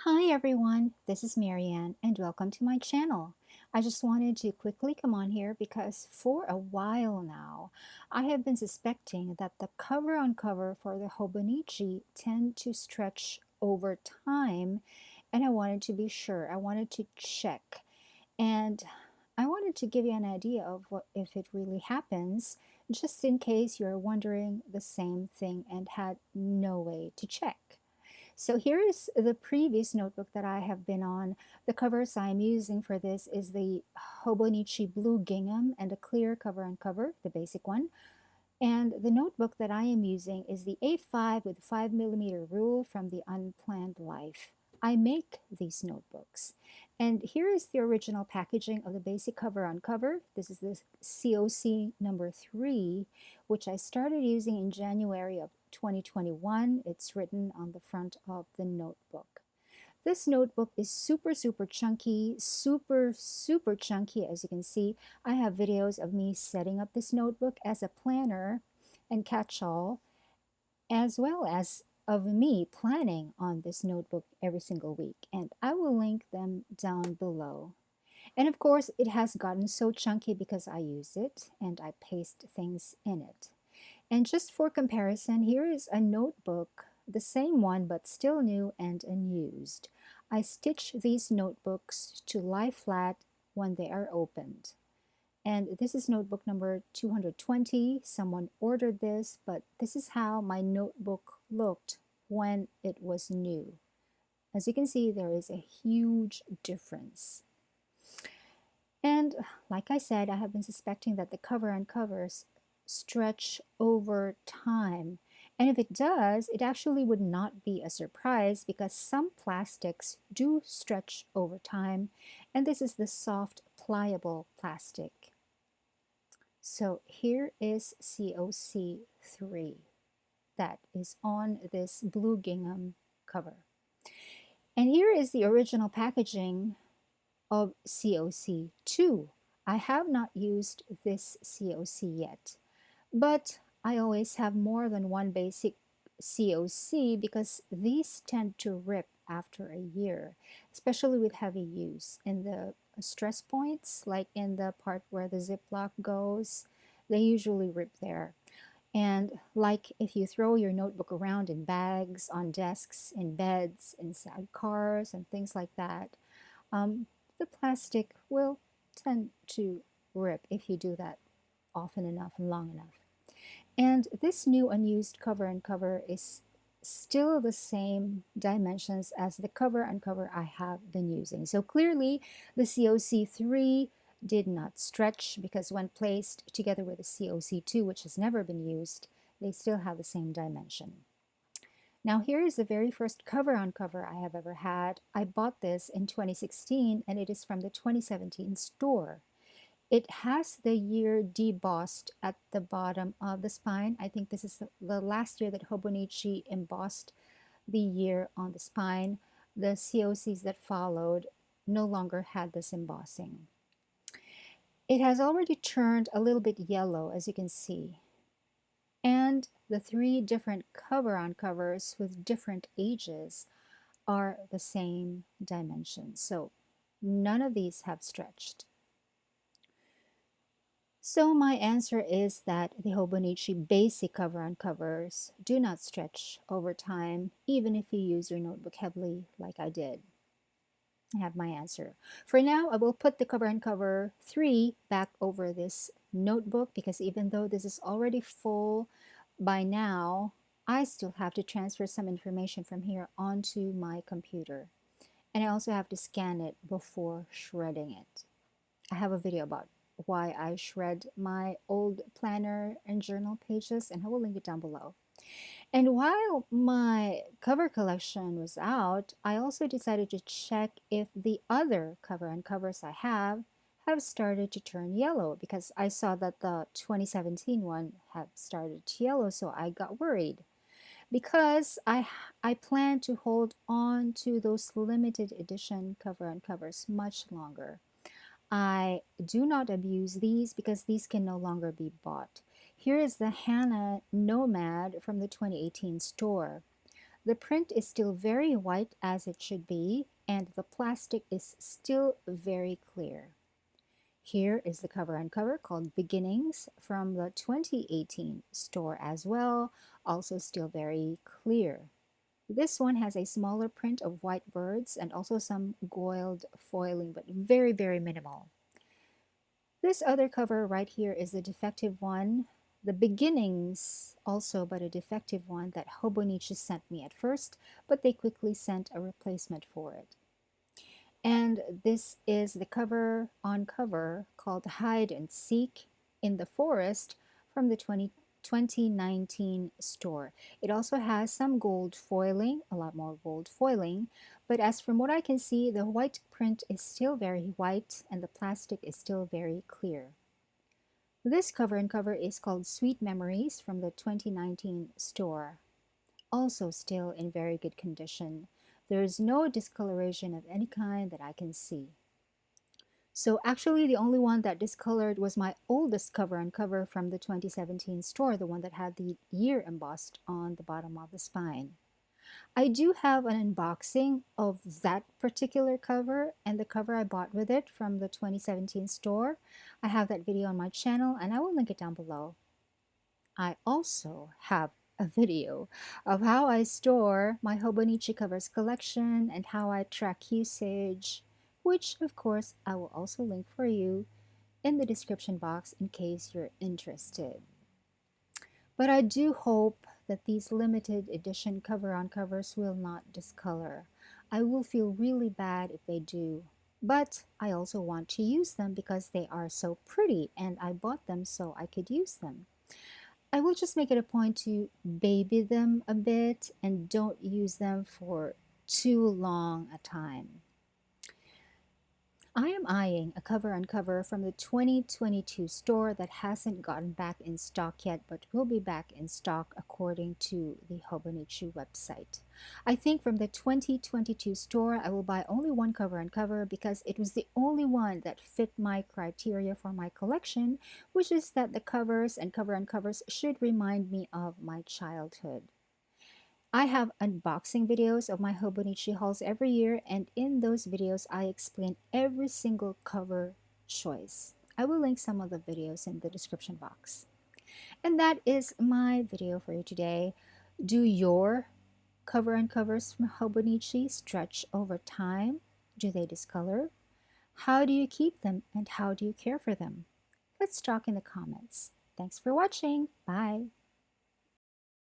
Hi everyone, this is Marianne and welcome to my channel. I just wanted to quickly come on here because for a while now, I have been suspecting that the cover on cover for the Hobonichi tend to stretch over time, and I wanted to be sure. I wanted to check, and I wanted to give you an idea of what if it really happens, just in case you're wondering the same thing and had no way to check. So here is the previous notebook that I have been on. The covers I'm using for this is the Hobonichi Blue Gingham and a clear cover on cover, the basic one. And the notebook that I am using is the A5 with 5mm rule from the Unplanned Life. I make these notebooks. And here is the original packaging of the basic cover on cover. This is the COC number 3, which I started using in January of 2021. It's written on the front of the notebook. This notebook is super chunky, super chunky. As you can see, I have videos of me setting up this notebook as a planner and catch-all, as well as of me planning on this notebook every single week. And I will link them down below. And of course, it has gotten so chunky because I use it and I paste things in it. And just for comparison, here is a notebook, the same one but still new and unused. I stitch these notebooks to lie flat when they are opened. And this is notebook number 220. Someone ordered this, but this is how my notebook looked when it was new. As you can see, there is a huge difference. And like I said, I have been suspecting that the cover on covers stretch over time. And if it does, it actually would not be a surprise because some plastics do stretch over time. And this is the soft, pliable plastic. So here is COC3 that is on this blue gingham cover. And here is the original packaging of COC2. I have not used this COC yet, but I always have more than one basic COC because these tend to rip after a year, especially with heavy use. In the stress points, like in the part where the ziplock goes, they usually rip there. And like if you throw your notebook around in bags, on desks, in beds, inside cars, and things like that, um, the plastic will tend to rip if you do that often enough and long enough. And this new unused cover and cover is still the same dimensions as the cover and cover I have been using. So clearly the COC3 did not stretch because when placed together with the COC2, which has never been used, they still have the same dimension. Now here is the very first cover on cover I have ever had. I bought this in 2016 and it is from the 2017 store. It has the year debossed at the bottom of the spine. I think this is the last year that Hobonichi embossed the year on the spine. The COCs that followed no longer had this embossing. It has already turned a little bit yellow, as you can see. And the three different cover on covers with different ages are the same dimension. So none of these have stretched. So my answer is that the Hobonichi basic cover on covers do not stretch over time, even if you use your notebook heavily like I did. I have my answer. For now, I will put the cover on cover 3 back over this notebook because even though this is already full by now, I still have to transfer some information from here onto my computer. And I also have to scan it before shredding it. I have a video about why I shred my old planner and journal pages, and I will link it down below. And while my cover collection was out, I also decided to check if the other cover and covers I have started to turn yellow because I saw that the 2017 one had started to yellow, so I got worried. Because I plan to hold on to those limited edition cover and covers much longer. I do not abuse these because these can no longer be bought. Here is the Hannah Nomad from the 2018 store. The print is still very white as it should be, and the plastic is still very clear. Here is the cover and cover called Beginnings from the 2018 store as well, also still very clear. This one has a smaller print of white birds and also some goiled foiling, but very, very minimal. This other cover right here is the defective one. The Beginnings also, but a defective one that Hobonichi sent me at first, but they quickly sent a replacement for it. And this is the cover on cover called Hide and Seek in the Forest from the 2019 store. It also has some gold foiling, a lot more gold foiling, but as from what I can see, the white print is still very white and the plastic is still very clear. This cover and cover is called Sweet Memories from the 2019 store. Also still in very good condition. There is no discoloration of any kind that I can see. So actually the only one that discolored was my oldest cover and cover from the 2017 store, the one that had the year embossed on the bottom of the spine. I do have an unboxing of that particular cover and the cover I bought with it from the 2017 store. I have that video on my channel and I will link it down below. I also have a video of how I store my Hobonichi covers collection and how I track usage, which of course I will also link for you in the description box in case you're interested. But I do hope that these limited edition cover on covers will not discolor. I will feel really bad if they do. But I also want to use them because they are so pretty and I bought them so I could use them. I will just make it a point to baby them a bit and don't use them for too long a time. I am eyeing a cover on cover from the 2022 store that hasn't gotten back in stock yet, but will be back in stock according to the Hobonichi website. I think from the 2022 store, I will buy only one cover on cover because it was the only one that fit my criteria for my collection, which is that the covers and cover on covers should remind me of my childhood. I have unboxing videos of my Hobonichi hauls every year, and in those videos I explain every single cover choice. I will link some of the videos in the description box. And that is my video for you today. Do your cover and covers from Hobonichi stretch over time? Do they discolor? How do you keep them and how do you care for them? Let's talk in the comments. Thanks for watching. Bye.